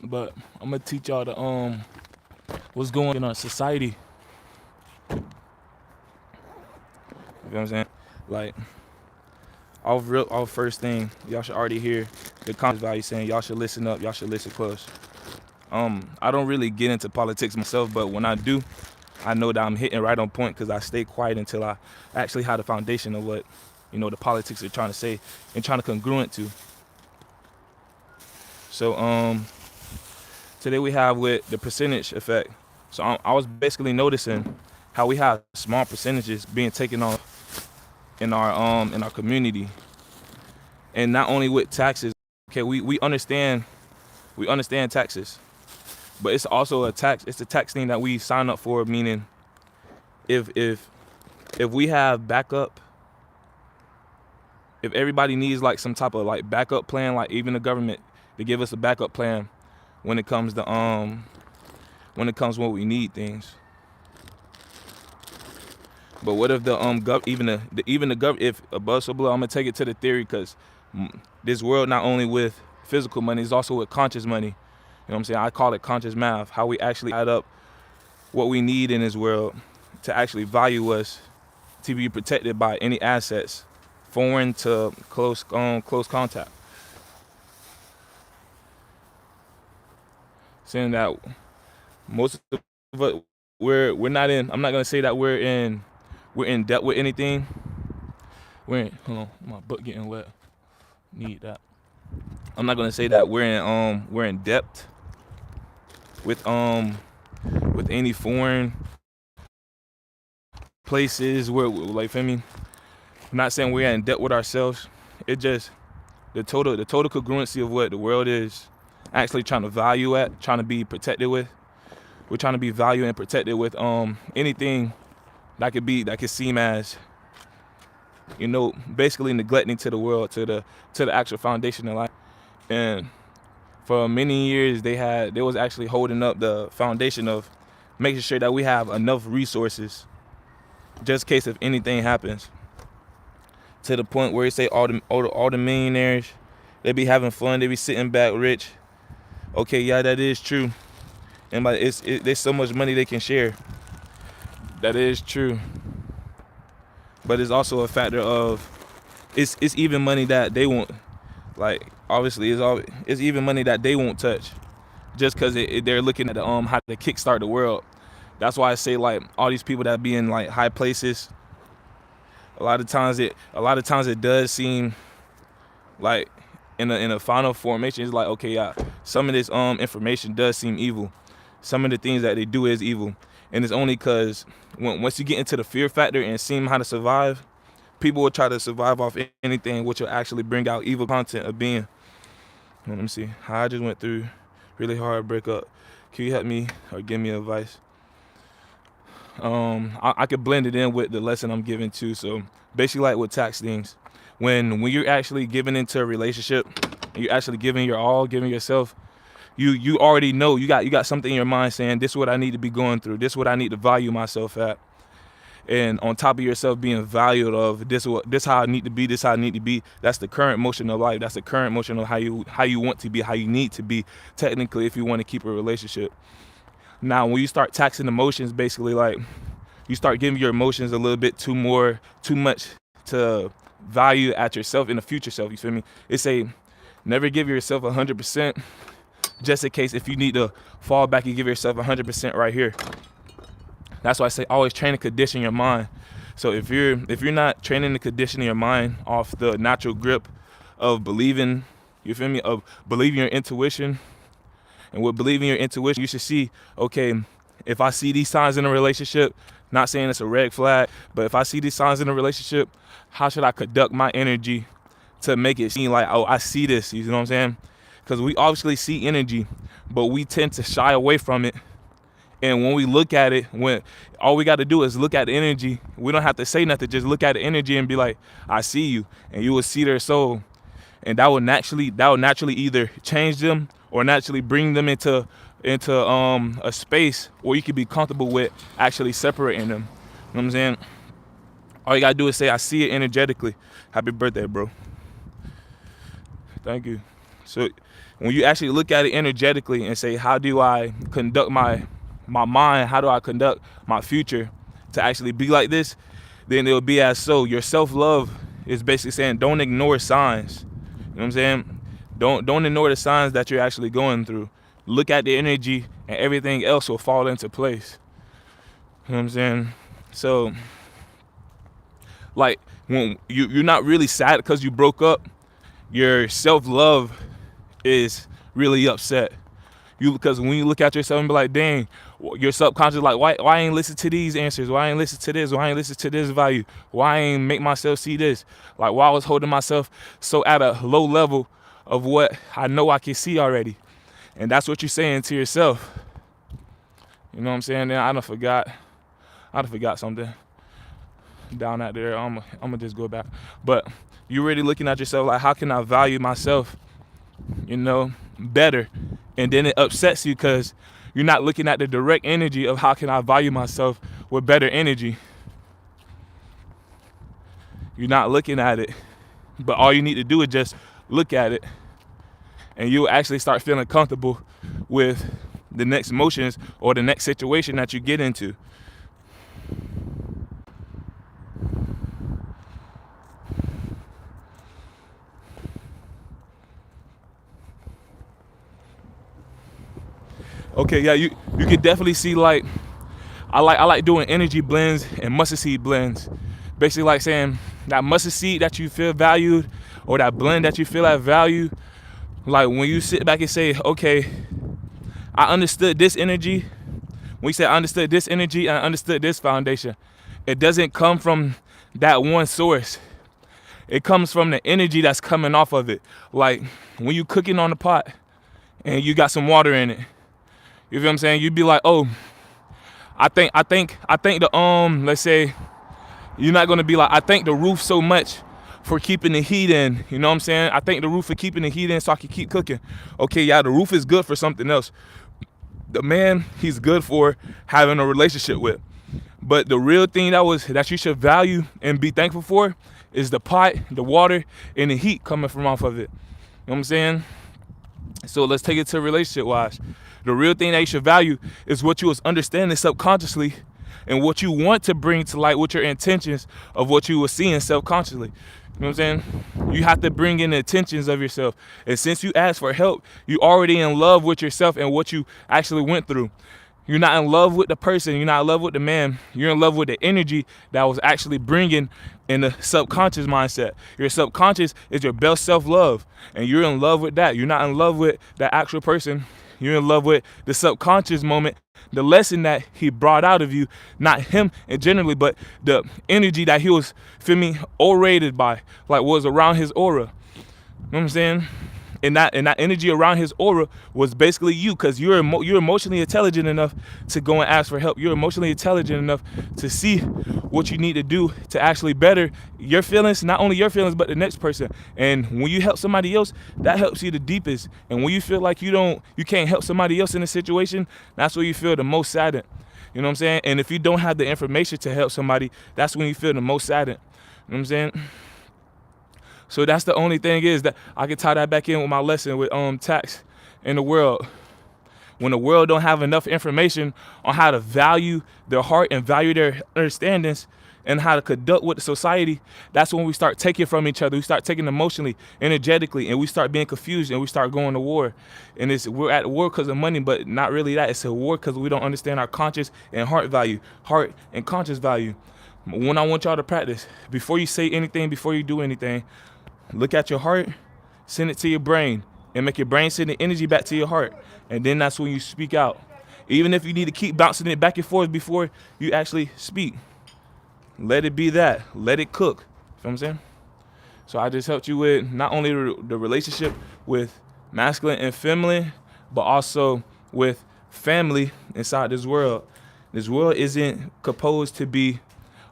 but I'm gonna teach y'all the what's going on in our society. You know what I'm saying? Like, our first thing, y'all should already hear the conscious value saying y'all should listen up, y'all should listen close. I don't really get into politics myself, but when I do, I know that I'm hitting right on point because I stay quiet until I actually have the foundation of what, the politics are trying to say and trying to congruent to. So today we have with the percentage effect. So I was basically noticing how we have small percentages being taken off in our community, and not only with taxes. Okay, we understand taxes, but it's also a tax. It's a tax thing that we sign up for. Meaning, if we have backup, if everybody needs like some type of like backup plan, like even the government to give us a backup plan when it comes to when we need things. But what if the even the gov if above so below, I'm gonna take it to the theory because this world not only with physical money, it's also with conscious money. You know what I'm saying? I call it conscious math. How we actually add up what we need in this world to actually value us to be protected by any assets, foreign to close contact. Saying that most of us we're not in. I'm not gonna say that we're in debt with anything. Hold on, my butt getting wet. Need that. I'm not gonna say that we're in debt with any foreign places where like feel me. I'm not saying we're in debt with ourselves. It just the total congruency of what the world is actually trying to value at, trying to be protected with. We're trying to be valued and protected with anything that could seem as basically neglecting to the world, to the actual foundation of life. And for many years they was actually holding up the foundation of making sure that we have enough resources just in case if anything happens. To the point where you say all the millionaires, they be having fun, they be sitting back rich. Okay, yeah, that is true. And like there's so much money they can share. That is true. But it's also a factor of it's even money that they won't, like, obviously it's even money that they won't touch just because they're looking at how to kickstart the world. That's why I say like all these people that be in like high places. A lot of times it does seem like in a final formation it's like, okay, yeah, some of this information does seem evil. Some of the things that they do is evil, and it's only because once you get into the fear factor and seeing how to survive, people will try to survive off anything which will actually bring out evil content of being. Let me see. I just went through really hard breakup. Can you help me or give me advice? I could blend it in with the lesson I'm giving too. So basically, like with tax things, when you're actually giving into a relationship, you're actually giving your all, giving yourself. You already know you got something in your mind saying this is what I need to be going through. This is what I need to value myself at. And on top of yourself being valued of this how I need to be, this how I need to be. That's the current motion of life. That's the current motion of how you want to be, how you need to be technically if you want to keep a relationship. Now, when you start taxing emotions, basically like you start giving your emotions a little bit too much to value at yourself in the future self. You feel me? It's a never give yourself 100%, just in case if you need to fall back and give yourself 100% right here. That's why I say always train and condition your mind. So if you're not training and conditioning your mind off the natural grip of believing, you feel me, of believing your intuition, and with believing your intuition, you should see, okay, if I see these signs in a relationship, not saying it's a red flag, but if I see these signs in a relationship, how should I conduct my energy to make it seem like, oh, I see this, you know what I'm saying? Because we obviously see energy, but we tend to shy away from it. And when we look at it, when all we got to do is look at the energy, we don't have to say nothing, just look at the energy and be like, I see you, and you will see their soul. And that will naturally either change them or naturally bring them into a space where you can be comfortable with actually separating them. You know what I'm saying? All you gotta do is say, I see it energetically. Happy birthday, bro. Thank you. So When you actually look at it energetically and say, how do I conduct my mind? How do I conduct my future to actually be like this? Then it'll be as so. Your self-love is basically saying don't ignore signs. You know what I'm saying? Don't ignore the signs that you're actually going through. Look at the energy and everything else will fall into place. You know what I'm saying? So like when you're not really sad because you broke up, your self-love is really upset. Because when you look at yourself and be like, dang, your subconscious like, why I ain't listen to these answers? Why I ain't listen to this? Why I ain't listen to this value? Why I ain't make myself see this? Like, why I was holding myself so at a low level of what I know I can see already. And that's what you're saying to yourself. You know what I'm saying? Then I done forgot something down out there. I'm gonna just go back. But you're really looking at yourself like, how can I value myself, you know, better? And then it upsets you because you're not looking at the direct energy of how can I value myself with better energy. You're not looking at it. But all you need to do is just look at it. And you'll actually start feeling comfortable with the next emotions or the next situation that you get into. Okay, yeah, you can definitely see, like, I like doing energy blends and mustard seed blends. Basically like saying that mustard seed that you feel valued or that blend that you feel at value, like when you sit back and say, okay, I understood this energy. When you say I understood this energy and I understood this foundation, it doesn't come from that one source. It comes from the energy that's coming off of it. Like when you cooking on the pot and you got some water in it, you feel what I'm saying? You'd be like, oh, I think the let's say, you're not gonna be like, I thank the roof so much for keeping the heat in. You know what I'm saying? I thank the roof for keeping the heat in so I can keep cooking. Okay, yeah, the roof is good for something else. The man, he's good for having a relationship with. But the real thing that you should value and be thankful for is the pot, the water, and the heat coming from off of it. You know what I'm saying? So let's take it to relationship wise. The real thing that you should value is what you was understanding subconsciously and what you want to bring to light with your intentions of what you were seeing self-consciously. You know what I'm saying? You have to bring in the intentions of yourself. And since you asked for help, you already in love with yourself and what you actually went through. You're not in love with the person. You're not in love with the man. You're in love with the energy that was actually bringing in the subconscious mindset. Your subconscious is your best self-love, and you're in love with that. You're not in love with the actual person. You're in love with the subconscious moment, the lesson that he brought out of you, not him and generally, but the energy that he was, feel me, orated by, like was around his aura. You know what I'm saying? And that energy around his aura was basically you, because you're emotionally intelligent enough to go and ask for help. You're emotionally intelligent enough to see what you need to do to actually better your feelings, not only your feelings, but the next person. And when you help somebody else, that helps you the deepest. And when you feel like you can't help somebody else in a situation, that's where you feel the most saddened. You know what I'm saying? And if you don't have the information to help somebody, that's when you feel the most saddened. You know what I'm saying? So that's the only thing is that I can tie that back in with my lesson with tax in the world. When the world don't have enough information on how to value their heart and value their understandings and how to conduct with the society, that's when we start taking from each other. We start taking emotionally, energetically, and we start being confused and we start going to war. And we're at war because of money, but not really that. It's a war because we don't understand our conscious and heart value, heart and conscious value. When I want y'all to practice, before you say anything, before you do anything, look at your heart, send it to your brain, and make your brain send the energy back to your heart. And then that's when you speak out. Even if you need to keep bouncing it back and forth before you actually speak. Let it be that. Let it cook. You know what I'm saying? So I just helped you with not only the relationship with masculine and feminine, but also with family inside this world. This world isn't composed to be,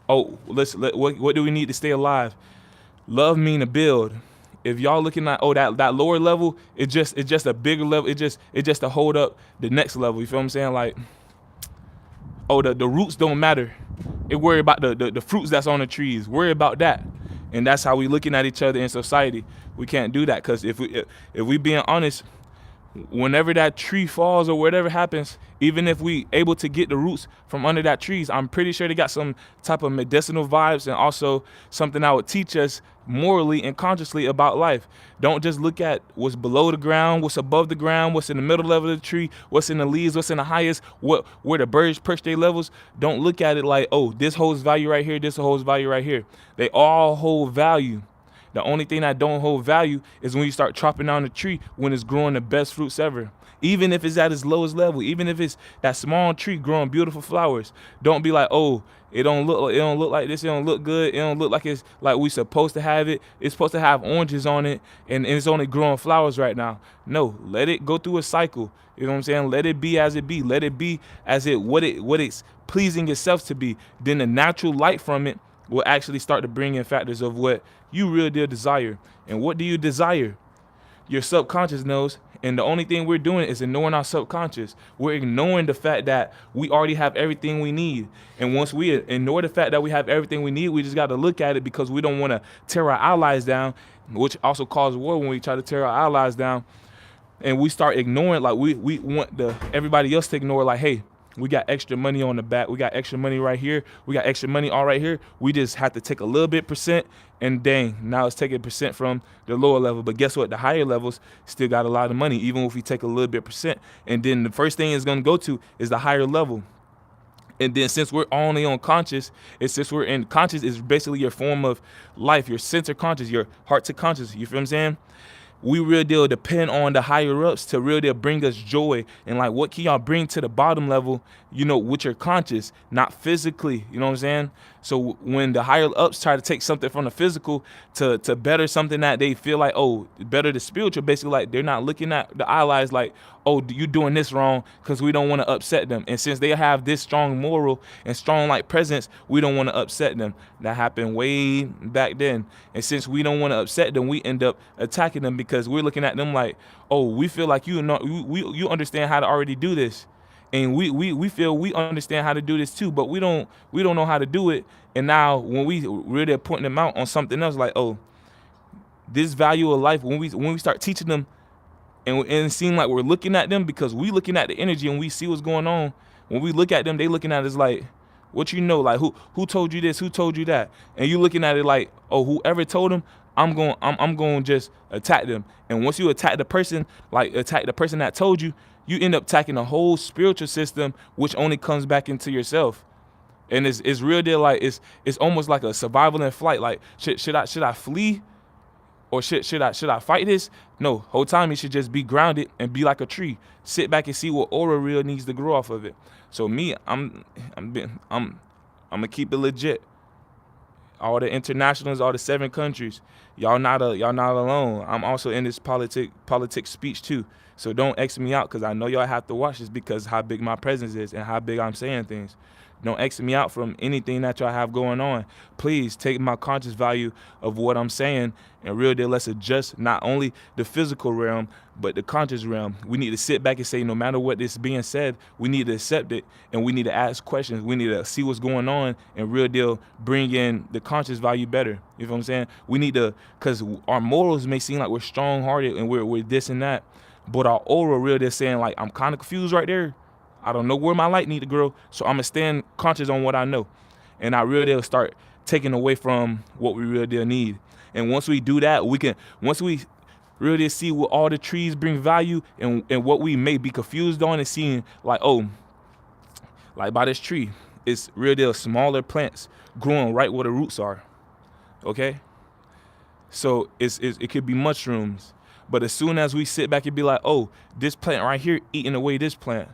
oh, what do we need to stay alive? Love mean to build. If y'all looking at that lower level, it's just a bigger level. It just to hold up the next level. You feel what I'm saying? Like, oh, the roots don't matter. It worry about the fruits that's on the trees. Worry about that. And that's how we looking at each other in society. We can't do that because if we being honest, whenever that tree falls or whatever happens, even if we able to get the roots from under that trees, I'm pretty sure they got some type of medicinal vibes and also something that would teach us morally and consciously about life. Don't just look at what's below the ground, what's above the ground, what's in the middle level of the tree, what's in the leaves, what's in the highest, what where the birds perch their levels. Don't look at it like, oh, this holds value right here, this holds value right here. They all hold value. The only thing that don't hold value is when you start chopping down the tree when it's growing the best fruits ever. Even if it's at its lowest level, even if it's that small tree growing beautiful flowers, don't be like, oh, it don't look like this, it don't look good, it don't look like it's like we supposed to have it. It's supposed to have oranges on it, and it's only growing flowers right now. No, let it go through a cycle. You know what I'm saying? Let it be as it be. Let it be as what it's pleasing itself to be. Then the natural light from it will actually start to bring in factors of what you really do desire. And what do you desire? Your subconscious knows. And the only thing we're doing is ignoring our subconscious. We're ignoring the fact that we already have everything we need. And once we ignore the fact that we have everything we need, we just got to look at it because we don't want to tear our allies down, which also causes war when we try to tear our allies down. And we start ignoring, like we want everybody else to ignore, like, hey, we got extra money on the back. We got extra money right here. We got extra money all right here. We just have to take a little bit percent, and dang, now it's taking percent from the lower level. But guess what? The higher levels still got a lot of money, even if we take a little bit percent. And then the first thing it's going to go to is the higher level. And then since we're only on conscious, since we're in conscious is basically your form of life, your center conscious, your heart to conscious. You feel what I'm saying? We real deal depend on the higher ups to real deal bring us joy. And like, what can y'all bring to the bottom level, with your conscious, not physically, you know what I'm saying? So when the higher ups try to take something from the physical to better something that they feel like, oh, better the spiritual, basically like they're not looking at the allies like, oh, you doing this wrong because we don't want to upset them. And since they have this strong moral and strong like presence, we don't want to upset them. That happened way back then. And since we don't want to upset them, we end up attacking them because we're looking at them like, oh, we feel like you understand how to already do this. And we feel we understand how to do this too, but we don't know how to do it. And now when we really pointing them out on something else, like, oh, this value of life, when we start teaching them, and it seems like we're looking at them because we looking at the energy and we see what's going on. When we look at them, they looking at us like, what like who told you this, who told you that, and you looking at it like, oh, whoever told them, I'm going to just attack them. And once you attack the person that told you, you end up attacking the whole spiritual system, which only comes back into yourself. And it's real deal, like it's almost like a survival and flight. Like should I flee, or should I fight this? No, whole time you should just be grounded and be like a tree. Sit back and see what aura real needs to grow off of it. So me, I'm gonna keep it legit. All the internationals, all the 7 countries, y'all not alone. I'm also in this politics speech too. So don't X me out, because I know y'all have to watch this because how big my presence is and how big I'm saying things. Don't X me out from anything that y'all have going on. Please take my conscious value of what I'm saying and real deal, let's adjust not only the physical realm, but the conscious realm. We need to sit back and say, no matter what is being said, we need to accept it, and we need to ask questions. We need to see what's going on and real deal bring in the conscious value better. You know what I'm saying? We need to, because our morals may seem like we're strong-hearted and we're this and that, but our aura real deal saying like, I'm kind of confused right there. I don't know where my light need to grow, so I'm going to stand conscious on what I know. And I really deal start taking away from what we really deal need. And once we do that, once we really see what all the trees bring value and what we may be confused on and seeing like, oh, like by this tree, it's real deal smaller plants growing right where the roots are, okay? So it could be mushrooms. But as soon as we sit back and be like, oh, this plant right here eating away this plant,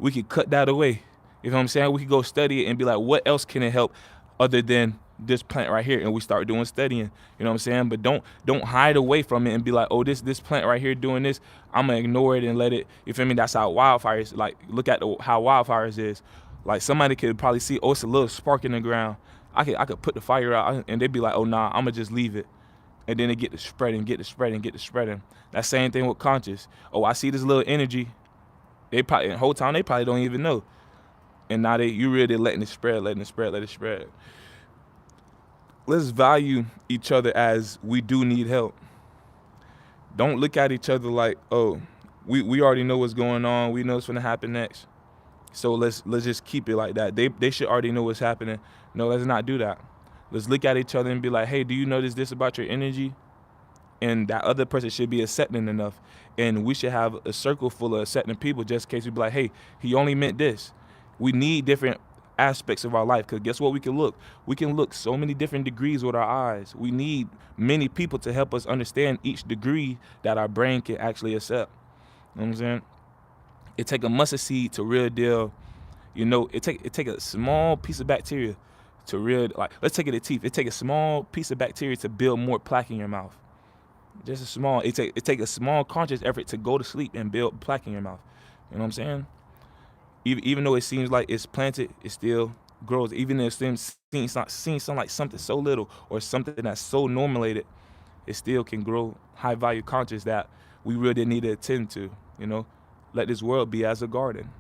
we could cut that away. You know what I'm saying? We could go study it and be like, what else can it help other than this plant right here? And we start doing studying. You know what I'm saying? But don't hide away from it and be like, oh, this plant right here doing this, I'm gonna ignore it and let it. You feel me? That's how wildfires. Like, look at how wildfires is. Like, somebody could probably see, oh, it's a little spark in the ground. I could put the fire out, and they'd be like, oh, nah, I'm gonna just leave it. And then it get to spreading. That same thing with conscious. Oh, I see this little energy. They probably, the whole time, they probably don't even know. And now you really letting it spread. Let's value each other as we do need help. Don't look at each other like, oh, we already know what's going on. We know what's gonna happen next. So let's just keep it like that. They should already know what's happening. No, let's not do that. Let's look at each other and be like, hey, do you notice this about your energy? And that other person should be accepting enough. And we should have a circle full of accepting people just in case we be like, hey, he only meant this. We need different aspects of our life, because guess what? We can look so many different degrees with our eyes. We need many people to help us understand each degree that our brain can actually accept. You know what I'm saying? It take a mustard seed to real deal. It take a small piece of bacteria to real, like, let's take it to teeth. It take a small piece of bacteria to build more plaque in your mouth. Just a small. It take a small conscious effort to go to sleep and build plaque in your mouth. You know what I'm saying? Even though it seems like it's planted, it still grows. Even if it seems like something so little or something that's so normalated, it still can grow high value conscious that we really need to attend to. You know, let this world be as a garden.